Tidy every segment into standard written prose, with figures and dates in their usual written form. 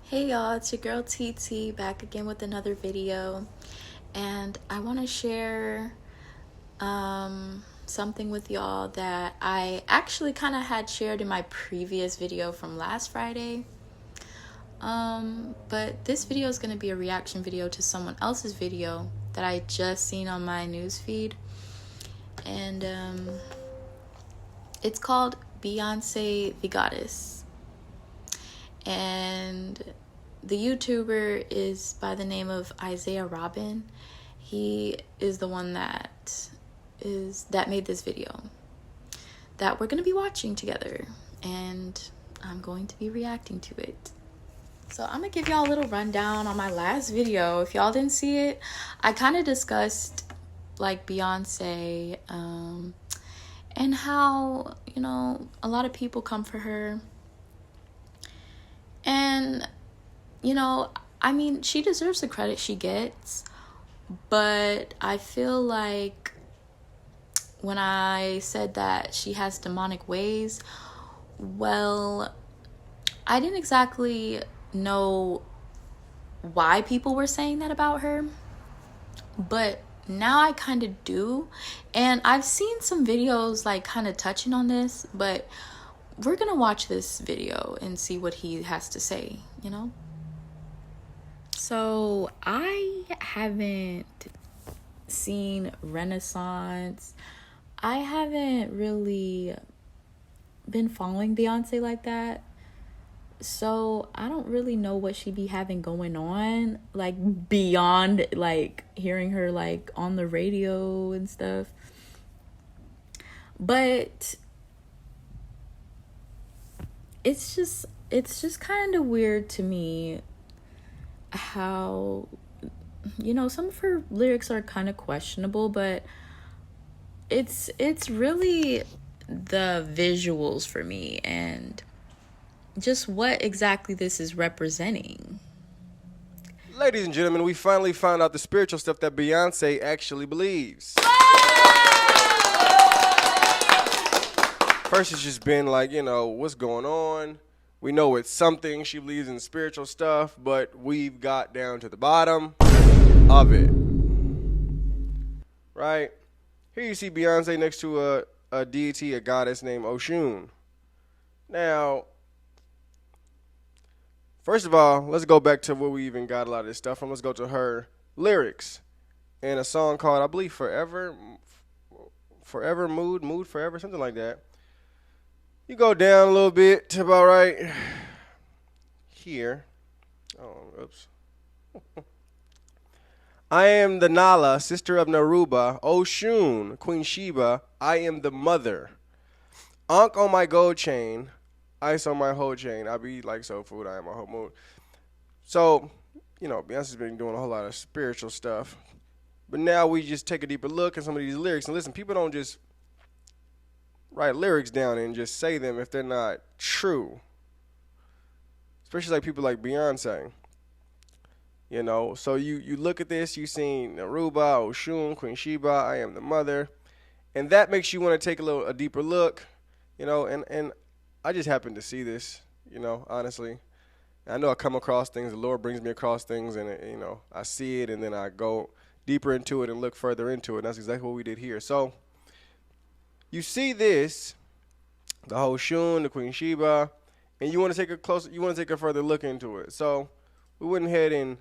Hey y'all, it's your girl TT back again with another video, and I want to share something with y'all that I actually kind of had shared in my previous video from last Friday. But this video is going to be a reaction video to someone else's video that I just seen on my news feed, and it's called Beyonce the Goddess. And the YouTuber is by the name of Isaiah Robin. He is the one that made this video that we're going to be watching together, and I'm going to be reacting to it. So I'm going to give y'all a little rundown on my last video. If y'all didn't see it, I kind of discussed like Beyonce and how, you know, a lot of people come for her. And, you know, I mean, she deserves the credit she gets, but I feel like when I said that she has demonic ways, well, I didn't exactly know why people were saying that about her, but now I kind of do. And I've seen some videos like kind of touching on this, but we're gonna watch this video and see what he has to say, you know? So I haven't seen Renaissance. I haven't really been following Beyonce like that. So I don't really know what she be having going on, like beyond like hearing her like on the radio and stuff. But it's just kind of weird to me how, you know, some of her lyrics are kind of questionable, but it's really the visuals for me and just what exactly this is representing. Ladies and gentlemen, we finally found out the spiritual stuff that Beyonce actually believes. First, it's just been like, you know, what's going on? We know it's something. She believes in spiritual stuff, but we've got down to the bottom of it. Right? Here you see Beyonce next to a deity, a goddess named Oshun. Now, first of all, let's go back to where we even got a lot of this stuff from. Let's go to her lyrics in a song called, I believe, Forever Mood Forever, something like that. You go down a little bit to about right here. Oh, oops. I am the Nala, sister of Naruba, Oshun, Queen Sheba. I am the mother. Ankh on my gold chain, ice on my whole chain. I be like soul food, I am my whole mood. So, you know, Beyonce's been doing a whole lot of spiritual stuff. But now we just take a deeper look at some of these lyrics. And listen, people don't just write lyrics down and just say them if they're not true. Especially like people like Beyonce. You know, so you look at this, you seen Naruba, Oshun, Queen Sheba, I am the mother. And that makes you want to take a deeper look, you know, and I just happened to see this, you know, honestly. I know I come across things, the Lord brings me across things, and, you know, I see it, and then I go deeper into it and look further into it. And that's exactly what we did here. So you see this, the Oshun, the Queen Sheba, and you want to take a further look into it. So we went ahead and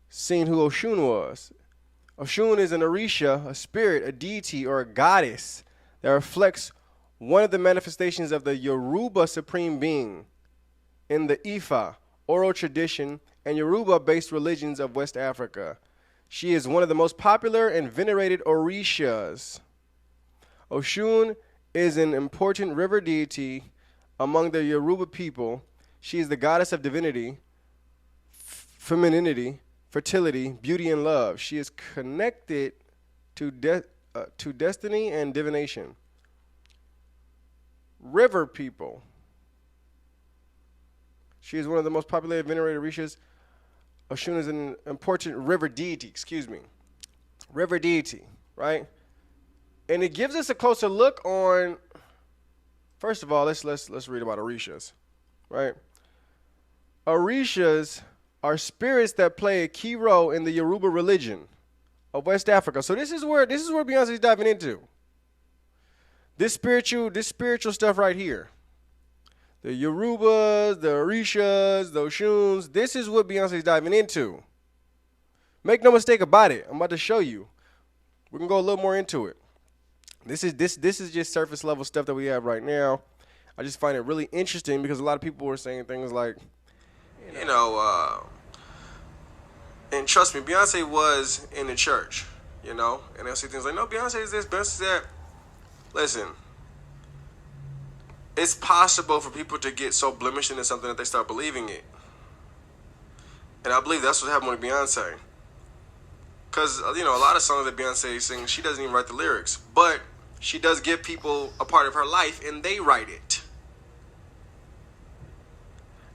seen who Oshun was. Oshun is an Orisha, a spirit, a deity, or a goddess that reflects one of the manifestations of the Yoruba supreme being in the Ifa, oral tradition, and Yoruba-based religions of West Africa. She is one of the most popular and venerated Orishas. Oshun is an important river deity among the Yoruba people. She is the goddess of divinity, femininity, fertility, beauty, and love. She is connected to destiny and divination. River people. She is one of the most popular venerated Orishas. Oshun is an important river deity, River deity, right? And it gives us a closer look on, first of all, let's read about Orishas, right? Orishas are spirits that play a key role in the Yoruba religion of West Africa. So this is where Beyonce's diving into. This spiritual stuff right here. The Yorubas, the Orishas, the Oshuns. This is what Beyonce's diving into. Make no mistake about it. I'm about to show you. We're gonna go a little more into it. This is just surface level stuff that we have right now. I just find it really interesting because a lot of people were saying things like, and trust me, Beyonce was in the church, and they'll say things like, no, Beyonce is this, Beyonce is that. Listen, it's possible for people to get so blemished into something that they start believing it. And I believe that's what happened with Beyonce. Because, a lot of songs that Beyonce sings, she doesn't even write the lyrics. But she does give people a part of her life, and they write it.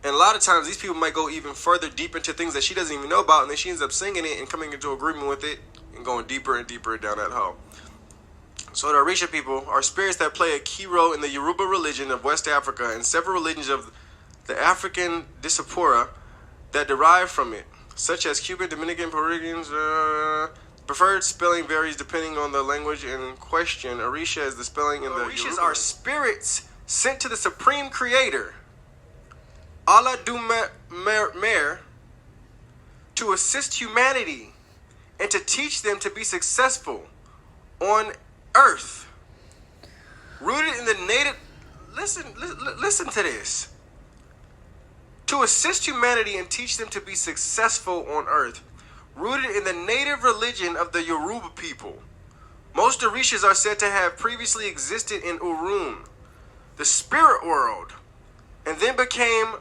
And a lot of times, these people might go even further deep into things that she doesn't even know about, and then she ends up singing it and coming into agreement with it and going deeper and deeper down that hole. So the Orisha people are spirits that play a key role in the Yoruba religion of West Africa and several religions of the African diaspora that derive from it, such as Cuban, Dominican, Puerto Ricans. Preferred spelling varies depending on the language in question. Orisha is the spelling in the Orishas Yoruba. Are spirits sent to the Supreme Creator, Allah du Mer, to assist humanity and to teach them to be successful on earth. Rooted in the native... Listen to this. To assist humanity and teach them to be successful on earth. Rooted in the native religion of the Yoruba people. Most Orishas are said to have previously existed in Urun, the spirit world, and then became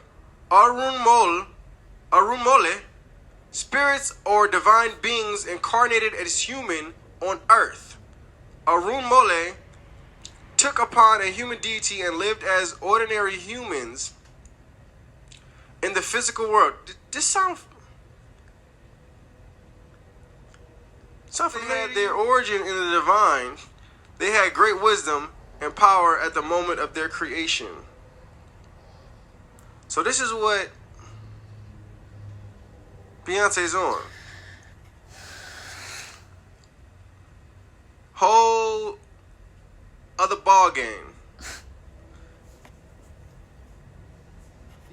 Arunmole, spirits or divine beings incarnated as human on earth. Arunmole took upon a human deity and lived as ordinary humans in the physical world. This sounds... Something had their origin in the divine. They had great wisdom and power at the moment of their creation. So this is what Beyonce's on. Whole other ball game.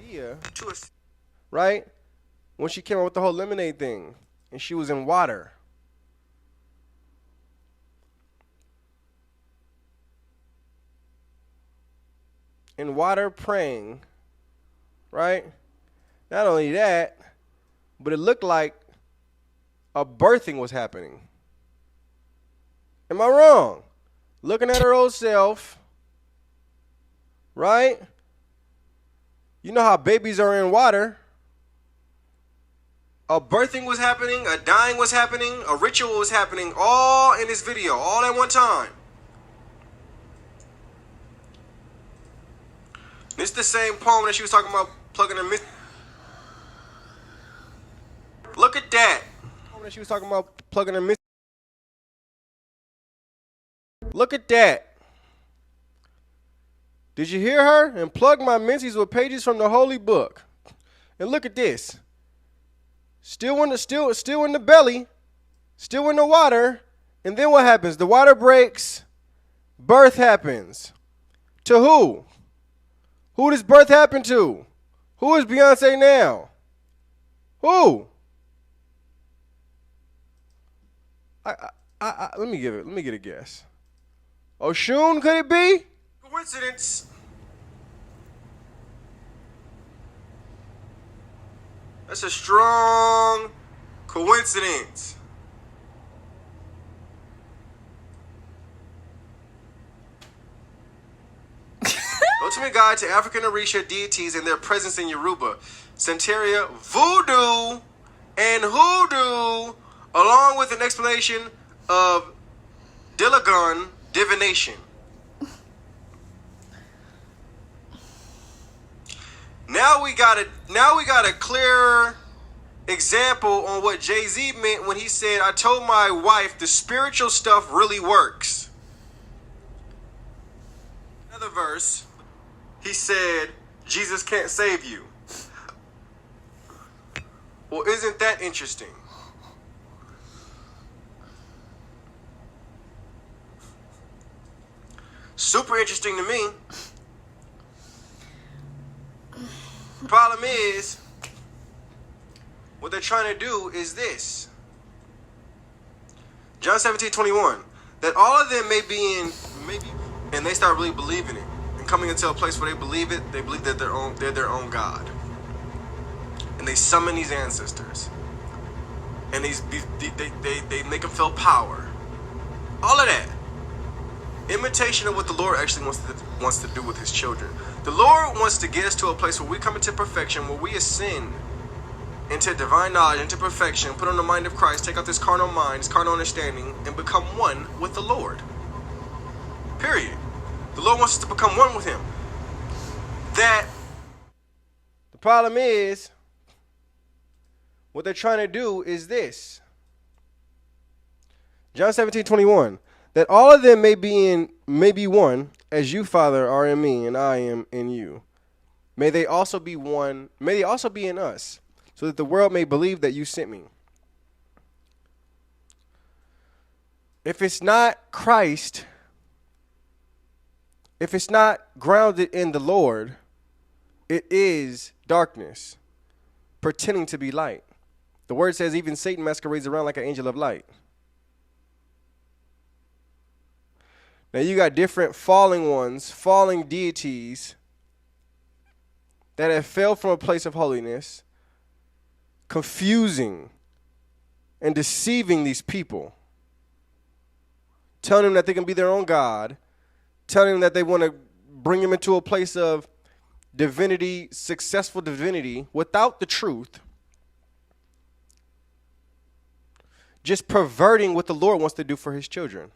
Yeah. Right? When she came out with the whole lemonade thing and she was in water. In water praying, right? Not only that, but it looked like a birthing was happening. Am I wrong? Looking at her old self, right? You know how babies are in water. A birthing was happening, a dying was happening, a ritual was happening, all in this video, all at one time. This is the same poem that she was talking about plugging her mystery. Look at that. That she was talking about plugging her mystery. Look at that. Did you hear her? And plug my menses with pages from the holy book. And look at this. Still in the belly, still in the water, and then what happens? The water breaks, birth happens. To who? Who does birth happen to? Who is Beyonce now? Who? Let me get a guess. Oshun, could it be? Coincidence. That's a strong coincidence. Ultimate guide to African Orisha deities and their presence in Yoruba, Santeria, Voodoo, and Hoodoo, along with an explanation of Dilagun divination. Now we got a clearer example on what Jay-Z meant when he said, "I told my wife the spiritual stuff really works." Another verse, he said, "Jesus can't save you." Well, isn't that interesting? Super interesting to me. Problem is, what they're trying to do is this. John 17:21. That all of them may be in, and they start really believing it. And coming into a place where they believe it, they believe that they're their own God. And they summon these ancestors. And they make them feel power. All of that. Imitation of what the Lord actually wants to do with his children. The Lord wants to get us to a place where we come into perfection, where we ascend into divine knowledge, into perfection, put on the mind of Christ, take out this carnal mind, this carnal understanding, and become one with the Lord. Period. The Lord wants us to become one with him. The problem is, what they're trying to do is this. John 17:21. That all of them may be one, as you, Father, are in me, and I am in you. May they also be one, may they also be in us, so that the world may believe that you sent me. If it's not Christ, if it's not grounded in the Lord, it is darkness, pretending to be light. The word says even Satan masquerades around like an angel of light. Now you got different falling ones, falling deities that have fell from a place of holiness, confusing and deceiving these people, telling them that they can be their own God, telling them that they want to bring them into a place of divinity, successful divinity, without the truth, just perverting what the Lord wants to do for his children.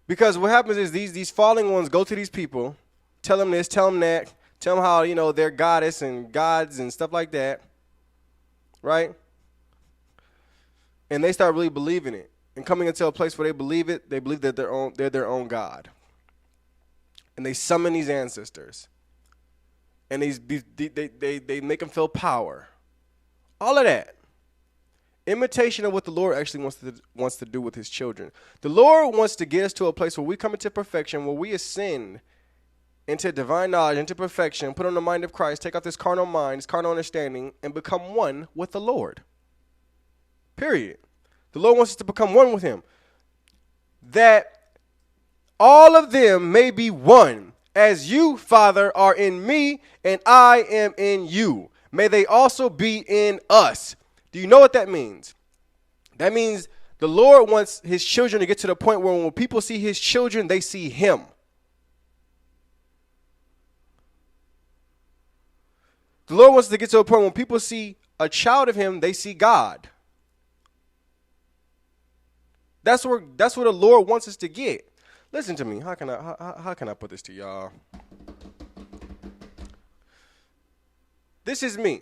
Because what happens is these falling ones go to these people, tell them this, tell them that, tell them how, they're goddess and gods and stuff like that, right? And they start really believing it and coming into a place where they believe it. They believe that they're their own God, and they summon these ancestors, and they make them feel power. All of that. Imitation of what the Lord actually wants to do with his children. The Lord wants to get us to a place where we come into perfection, where we ascend into divine knowledge, into perfection, put on the mind of Christ, take out this carnal mind, this carnal understanding, and become one with the Lord. Period. The Lord wants us to become one with him. That all of them may be one, as you, Father, are in me, and I am in you. May they also be in us. Do you know what that means? That means the Lord wants his children to get to the point where when people see his children, they see him. The Lord wants to get to a point when people see a child of him, they see God. That's where the Lord wants us to get. Listen to me. How can I put this to y'all? This is me.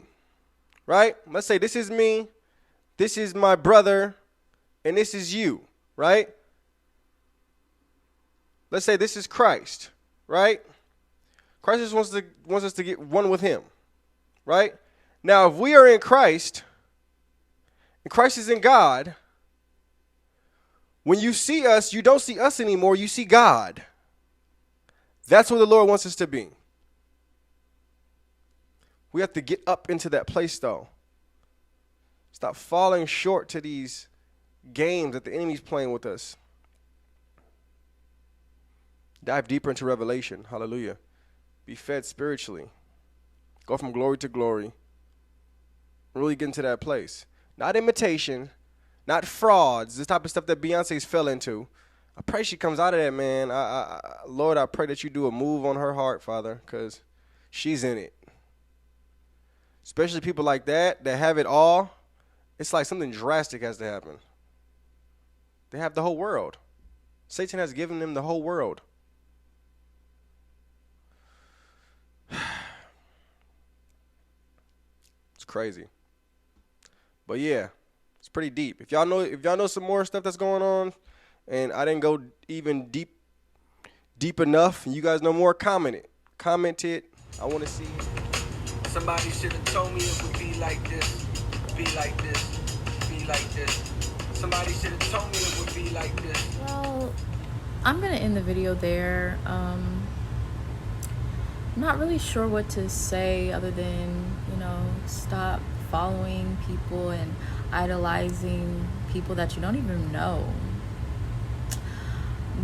Right? Let's say this is me, this is my brother, and this is you, right? Let's say this is Christ, right? Christ just wants us to get one with him, right? Now, if we are in Christ, and Christ is in God, when you see us, you don't see us anymore, you see God. That's where the Lord wants us to be. We have to get up into that place, though. Stop falling short to these games that the enemy's playing with us. Dive deeper into revelation. Hallelujah. Be fed spiritually. Go from glory to glory. Really get into that place. Not imitation. Not frauds. This type of stuff that Beyonce's fell into. I pray she comes out of that, man. Lord, I pray that you do a move on her heart, Father, because she's in it. Especially people like that have it all. It's like something drastic has to happen. They have the whole world. Satan has given them the whole world. It's crazy. But yeah, it's pretty deep. If y'all know some more stuff that's going on, and I didn't go even deep enough, and you guys know more, comment it. I want to see it. Somebody should have told me it would be like this, be like this, be like this. Somebody should have told me it would be like this. Well, I'm gonna end the video there. I'm not really sure what to say other than, you know, stop following people and idolizing people that you don't even know.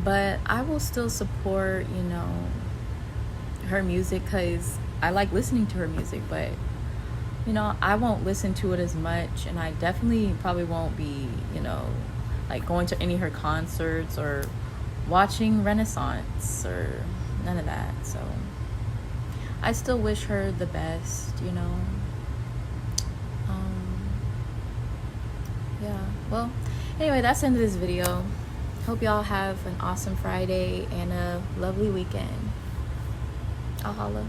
But I will still support, you know, her music because I like listening to her music, but you know, I won't listen to it as much, and I definitely probably won't be, you know, like going to any of her concerts or watching Renaissance or none of that. So I still wish her the best, you know. Yeah, well, anyway, that's the end of this video. Hope y'all have an awesome Friday and a lovely weekend. I'll holla.